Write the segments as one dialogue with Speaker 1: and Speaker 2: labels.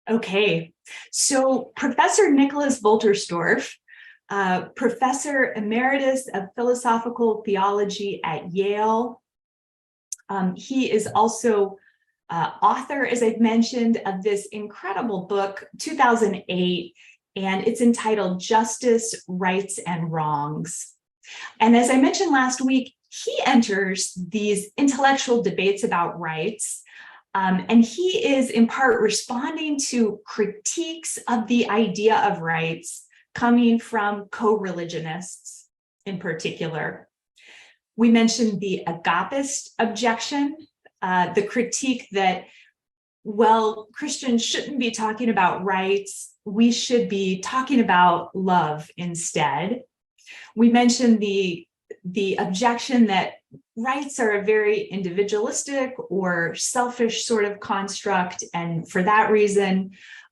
Speaker 1: Okay, so Professor Nicholas Wolterstorff, Professor Emeritus of Philosophical Theology at Yale. He is also author, as I've mentioned, of this incredible book, 2008, and it's entitled Justice, Rights, and Wrongs. And as I mentioned last week, he enters these intellectual debates about rights, and he is in part responding to critiques of the idea of rights coming from co-religionists in particular. We mentioned the agapist objection, the critique that, well, Christians shouldn't be talking about rights, we should be talking about love instead. We mentioned the objection that rights are a very individualistic or selfish sort of construct, and for that reason,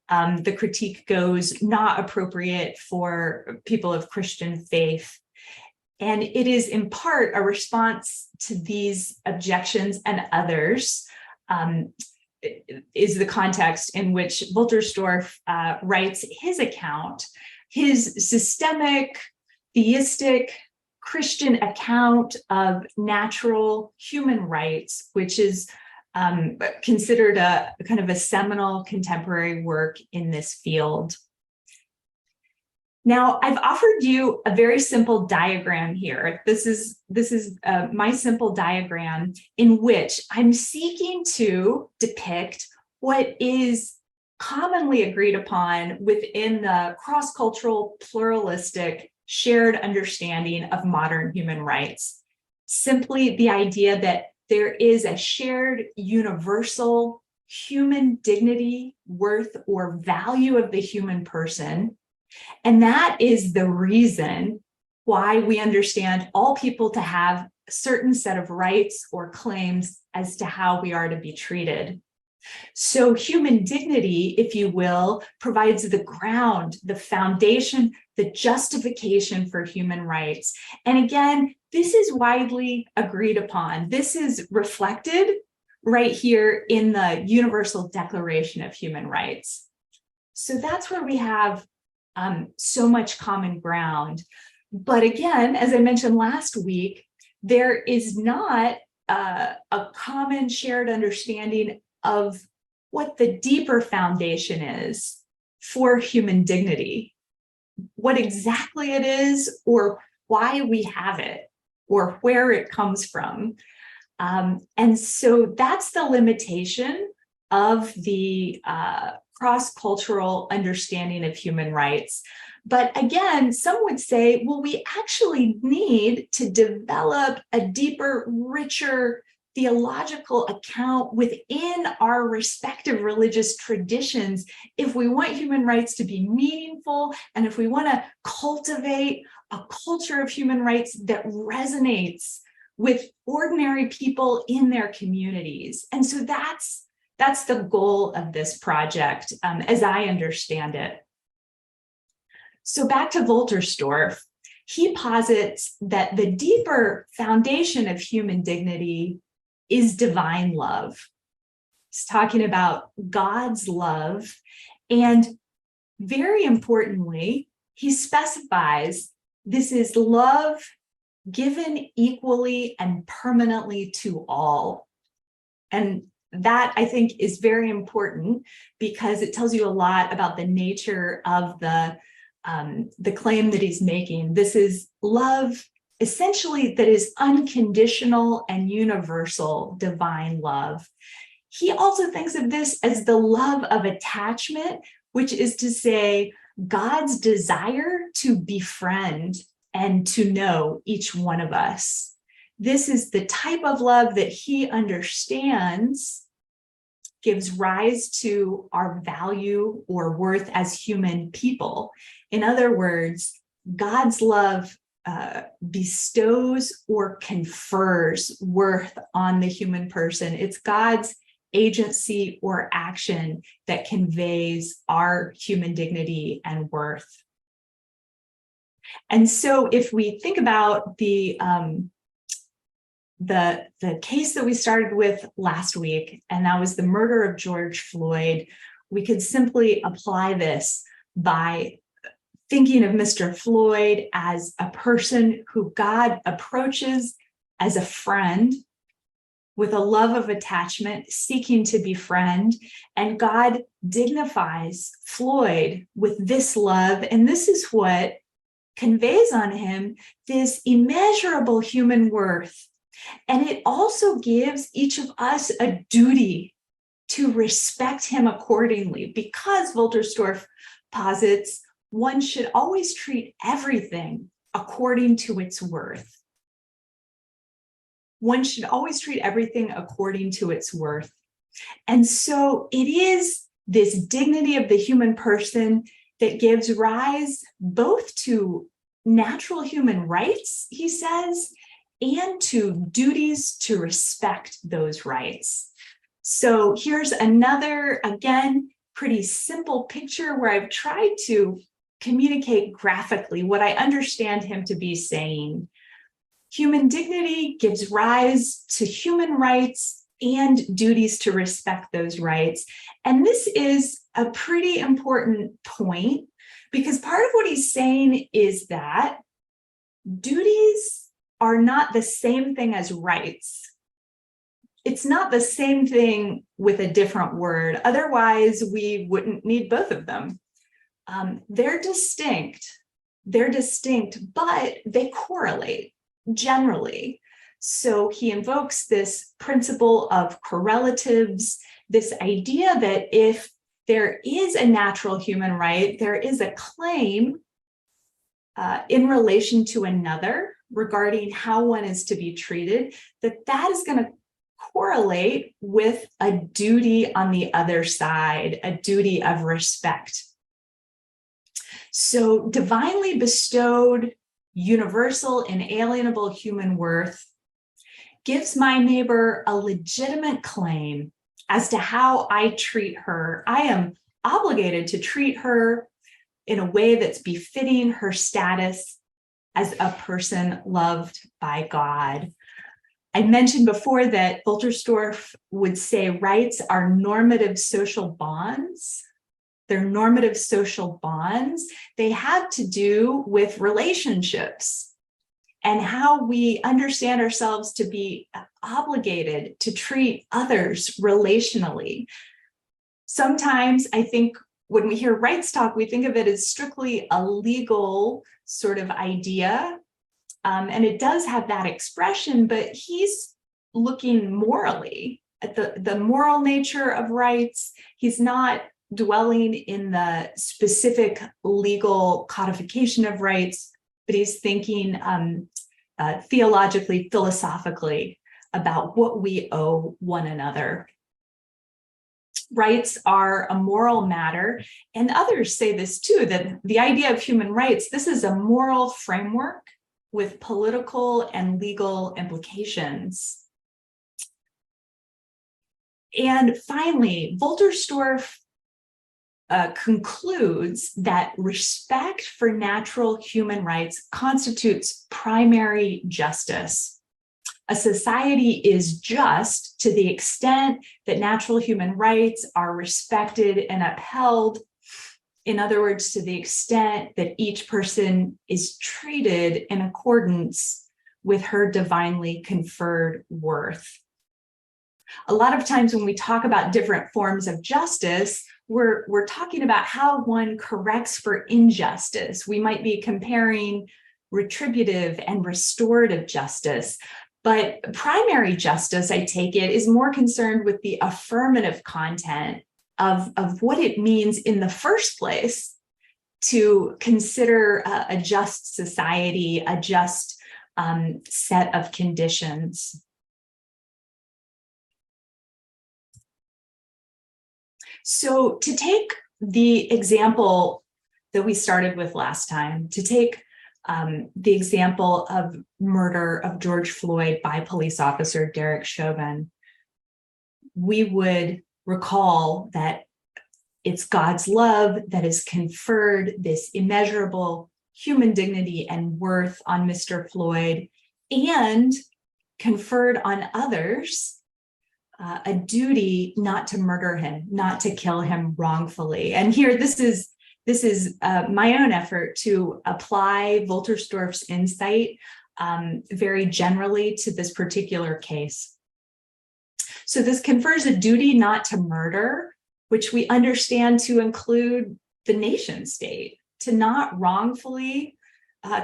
Speaker 1: the critique goes not appropriate for people of Christian faith. And it is in part a response to these objections and others, is the context in which Wolterstorff writes his account, his systemic, theistic, Christian account of natural human rights, which is considered a kind of a seminal contemporary work in this field. Now, I've offered you a very simple diagram here. This is my simple diagram in which I'm seeking to depict what is commonly agreed upon within the cross-cultural, pluralistic, shared understanding of modern human rights. Simply the idea that there is a shared universal human dignity, worth, or value of the human person. And that is the reason why we understand all people to have a certain set of rights or claims as to how we are to be treated. So human dignity, if you will, provides the ground, the foundation, the justification for human rights. And again, this is widely agreed upon. This is reflected right here in the Universal Declaration of Human Rights. So that's where we have so much common ground. But again, as I mentioned last week, there is not a common shared understanding of what the deeper foundation is for human dignity, what exactly it is, or why we have it, or where it comes from. And so that's the limitation of the cross-cultural understanding of human rights. But again, some would say, well, we actually need to develop a deeper, richer theological account within our respective religious traditions if we want human rights to be meaningful, and if we want to cultivate a culture of human rights that resonates with ordinary people in their communities. And so that's the goal of this project, as I understand it. So back to Wolterstorff, he posits that the deeper foundation of human dignity is divine love. He's talking about God's love. And very importantly, he specifies this is love given equally and permanently to all. And that, I think, is very important because it tells you a lot about the nature of the claim that he's making. This is love, essentially, that is unconditional and universal divine love. He also thinks of this as the love of attachment, which is to say God's desire to befriend and to know each one of us. This is the type of love that he understands gives rise to our value or worth as human people. In other words, God's love bestows or confers worth on the human person. It's God's agency or action that conveys our human dignity and worth. And so if we think about the case that we started with last week, and that was the murder of George Floyd, We could simply apply this by thinking of Mr. Floyd as a person who God approaches as a friend with a love of attachment, seeking to befriend, and God dignifies Floyd with this love, and this is what conveys on him this immeasurable human worth. And it also gives each of us a duty to respect him accordingly, because Wolterstorff posits one should always treat everything according to its worth. One should always treat everything according to its worth. And so it is this dignity of the human person that gives rise both to natural human rights, he says, and to duties to respect those rights. So here's another, again, pretty simple picture where I've tried to communicate graphically what I understand him to be saying. Human dignity gives rise to human rights and duties to respect those rights. And this is a pretty important point, because part of what he's saying is that duties are not the same thing as rights. It's not the same thing with a different word. Otherwise, we wouldn't need both of them. They're distinct, but they correlate generally. So he invokes this principle of correlatives, this idea that if there is a natural human right, there is a claim in relation to another regarding how one is to be treated, that is going to correlate with a duty on the other side, a duty of respect. So divinely bestowed, universal, inalienable human worth gives my neighbor a legitimate claim as to how I treat her. I am obligated to treat her in a way that's befitting her status as a person loved by God. I mentioned before that Wolterstorff would say rights are normative social bonds. They're normative social bonds. They have to do with relationships and how we understand ourselves to be obligated to treat others relationally. Sometimes I think when we hear rights talk, we think of it as strictly a legal sort of idea. And it does have that expression, but he's looking morally at the moral nature of rights. He's not dwelling in the specific legal codification of rights, but he's thinking theologically, philosophically about what we owe one another. Rights are a moral matter, and others say this too, that the idea of human rights, this is a moral framework with political and legal implications. And finally, Wolterstorff concludes that respect for natural human rights constitutes primary justice. A society is just to the extent that natural human rights are respected and upheld. In other words, to the extent that each person is treated in accordance with her divinely conferred worth. A lot of times when we talk about different forms of justice, we're talking about how one corrects for injustice. We might be comparing retributive and restorative justice. But primary justice, I take it, is more concerned with the affirmative content of what it means in the first place to consider a just society, a just set of conditions. So to take the example that we started with last time, to take the example of murder of George Floyd by police officer Derek Chauvin, we would recall that it's God's love that has conferred this immeasurable human dignity and worth on Mr. Floyd and conferred on others a duty not to murder him, not to kill him wrongfully. And here, this is my own effort to apply Wolterstorff's insight very generally to this particular case. So this confers a duty not to murder, which we understand to include the nation state, to not wrongfully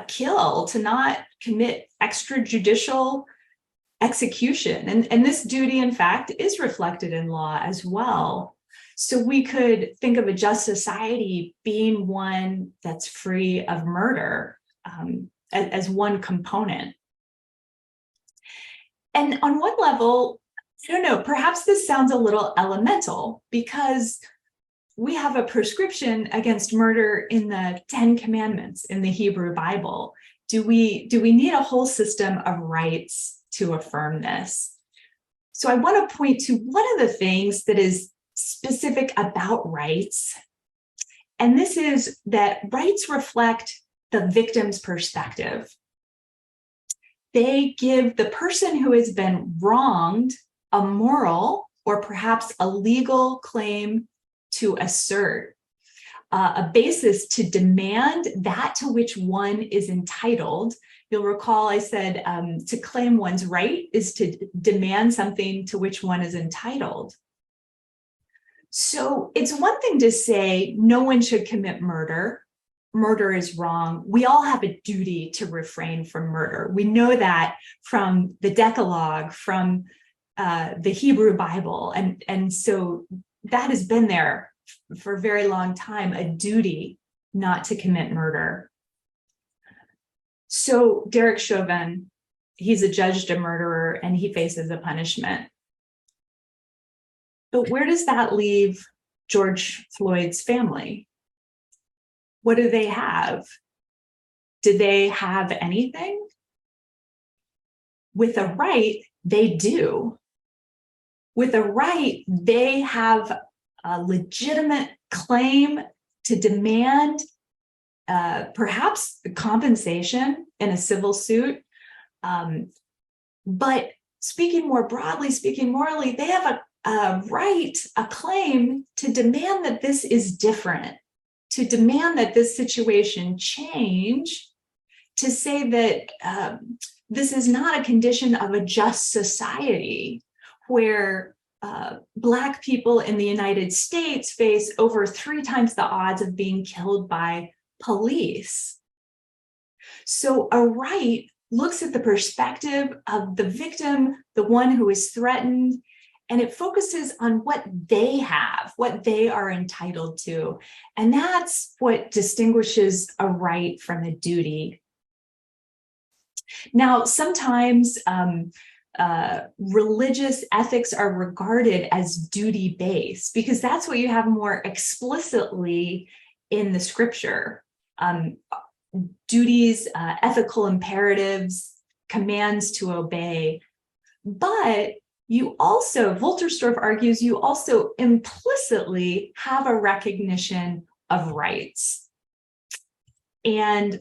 Speaker 1: kill, to not commit extrajudicial execution. And this duty, in fact, is reflected in law as well. So we could think of a just society being one that's free of murder as one component. And on one level, I don't know, perhaps this sounds a little elemental because we have a prescription against murder in the 10 Commandments in the Hebrew Bible. Do we need a whole system of rights to affirm this? So I want to point to one of the things that is specific about rights, and this is that rights reflect the victim's perspective. They give the person who has been wronged a moral or perhaps a legal claim to assert, a basis to demand that to which one is entitled. You'll recall I said to claim one's right is to demand something to which one is entitled. So it's one thing to say no one should commit murder. Murder is wrong. We all have a duty to refrain from murder. We know that from the Decalogue, from the Hebrew Bible. And so that has been there for a very long time, a duty not to commit murder. So Derek Chauvin, he's adjudged a murderer and he faces a punishment. But where does that leave George Floyd's family? What do they have? Do they have anything? With a right, they do. With a right, they have a legitimate claim to demand perhaps compensation in a civil suit. But speaking more broadly, speaking morally, they have a right, a claim to demand that this is different, to demand that this situation change, to say that this is not a condition of a just society where Black people in the United States face over 3 times the odds of being killed by police. So a right looks at the perspective of the victim, the one who is threatened, and it focuses on what they have, what they are entitled to. And that's what distinguishes a right from a duty. Now, sometimes religious ethics are regarded as duty-based because that's what you have more explicitly in the scripture. Duties, ethical imperatives, commands to obey. But you also, Wolterstorff argues, you also implicitly have a recognition of rights. And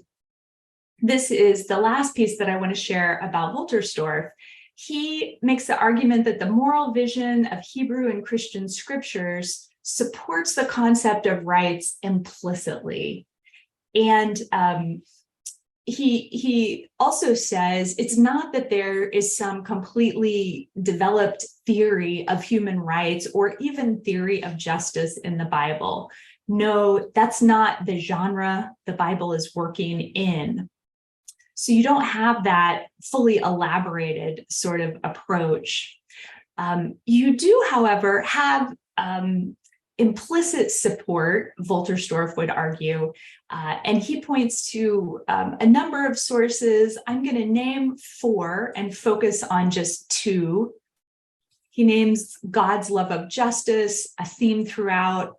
Speaker 1: this is the last piece that I want to share about Wolterstorff. He makes the argument that the moral vision of Hebrew and Christian scriptures supports the concept of rights implicitly. And he also says it's not that there is some completely developed theory of human rights or even theory of justice in the Bible. No, that's not the genre the Bible is working in. So you don't have that fully elaborated sort of approach. You do, however, have implicit support, Wolterstorff would argue, and he points to a number of sources. I'm going to name 4 and focus on just 2. He names God's love of justice, a theme throughout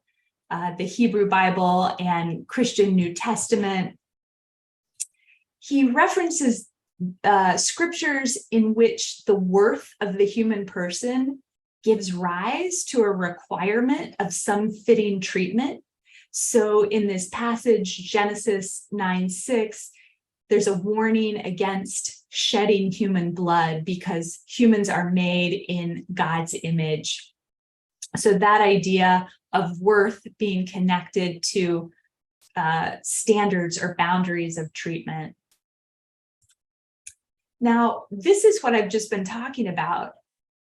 Speaker 1: the Hebrew Bible and Christian New Testament. He references scriptures in which the worth of the human person gives rise to a requirement of some fitting treatment. So in this passage, Genesis 9:6, there's a warning against shedding human blood because humans are made in God's image. So that idea of worth being connected to standards or boundaries of treatment. Now, this is what I've just been talking about.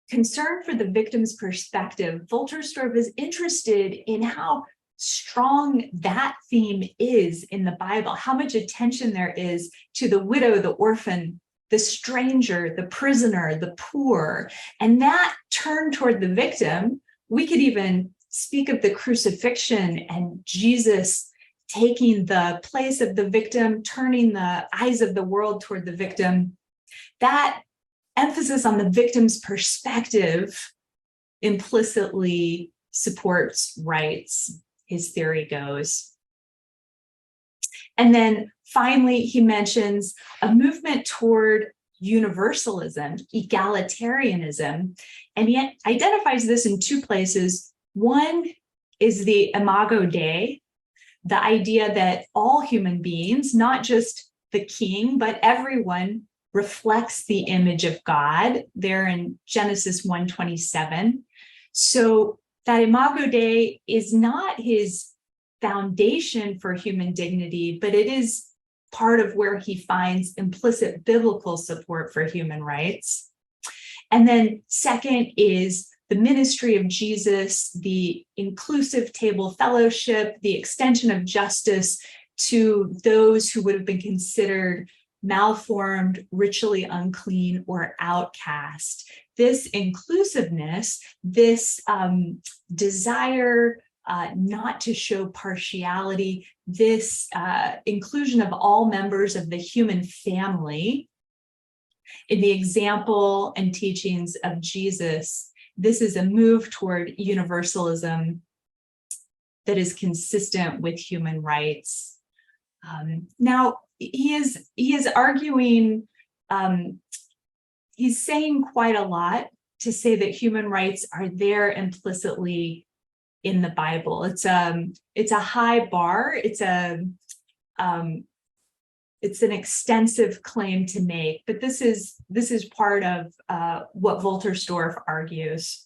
Speaker 1: Concern for the victim's perspective. Wolterstorff is interested in how strong that theme is in the Bible, how much attention there is to the widow, the orphan, the stranger, the prisoner, the poor, and that turn toward the victim. We could even speak of the crucifixion and Jesus taking the place of the victim, turning the eyes of the world toward the victim. That emphasis on the victim's perspective implicitly supports rights, his theory goes. And then finally, he mentions a movement toward universalism, egalitarianism, and he identifies this in two places. One is the imago Dei, the idea that all human beings, not just the king, but everyone reflects the image of God, there in Genesis 1:27. So that imago Dei is not his foundation for human dignity, but it is part of where he finds implicit biblical support for human rights. And then second is the ministry of Jesus, the inclusive table fellowship, the extension of justice to those who would have been considered malformed, ritually unclean, or outcast. This inclusiveness, this desire not to show partiality, this inclusion of all members of the human family in the example and teachings of Jesus. This is a move toward universalism that is consistent with human rights. Now, he is arguing, he's saying quite a lot to say that human rights are there implicitly in the Bible. It's a high bar. It's an extensive claim to make, but this is part of what Wolterstorff argues.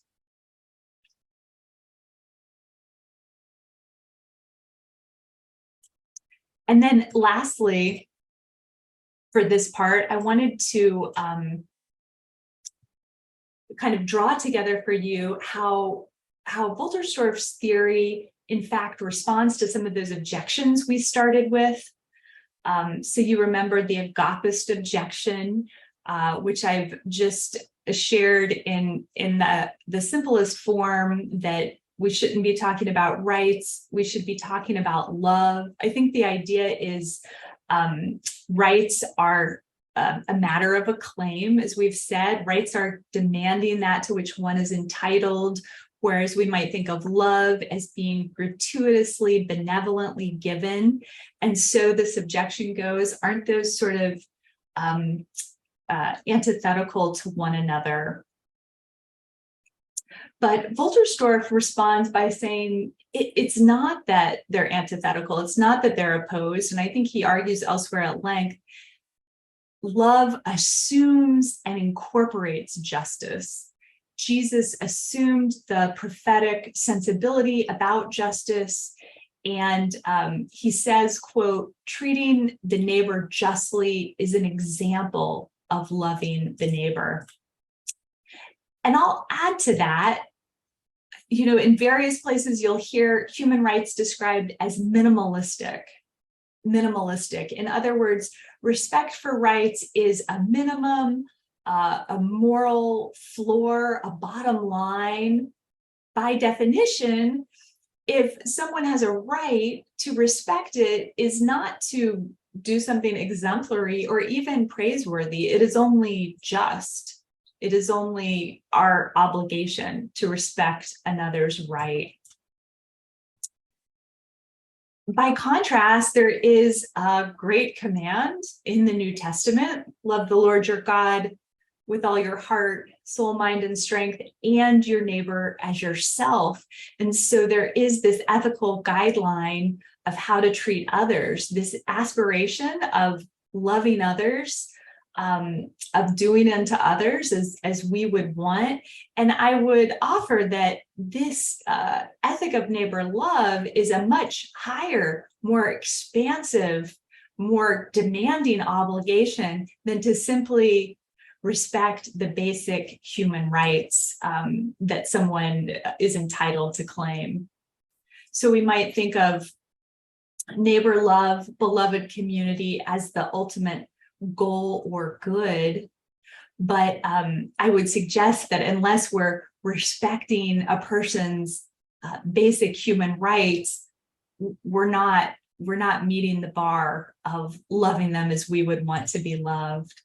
Speaker 1: And then lastly, for this part, I wanted to kind of draw together for you how Wolterstorff's theory, in fact, responds to some of those objections we started with. So you remember the agapist objection, which I've just shared in the simplest form, that we shouldn't be talking about rights, we should be talking about love. I think the idea is rights are a matter of a claim, as we've said. Rights are demanding that to which one is entitled, whereas we might think of love as being gratuitously, benevolently given. And so this objection goes, aren't those sort of antithetical to one another? But Wolterstorff responds by saying it's not that they're antithetical, it's not that they're opposed, and I think he argues elsewhere at length. Love assumes and incorporates justice. Jesus assumed the prophetic sensibility about justice, and he says, quote, treating the neighbor justly is an example of loving the neighbor. And I'll add to that, you know, in various places you'll hear human rights described as minimalistic. In other words, respect for rights is a minimum, a moral floor, a bottom line. By definition, if someone has a right, to respect it is not to do something exemplary or even praiseworthy. It is only just. It is only our obligation to respect another's right. By contrast, there is a great command in the New Testament: love the Lord your God with all your heart, soul, mind, and strength, and your neighbor as yourself. And so there is this ethical guideline of how to treat others, this aspiration of loving others, of doing unto others as we would want. And I would offer that this ethic of neighbor love is a much higher, more expansive, more demanding obligation than to simply respect the basic human rights that someone is entitled to claim. So we might think of neighbor love, beloved community as the ultimate goal or good. But I would suggest that unless we're respecting a person's basic human rights, we're not meeting the bar of loving them as we would want to be loved.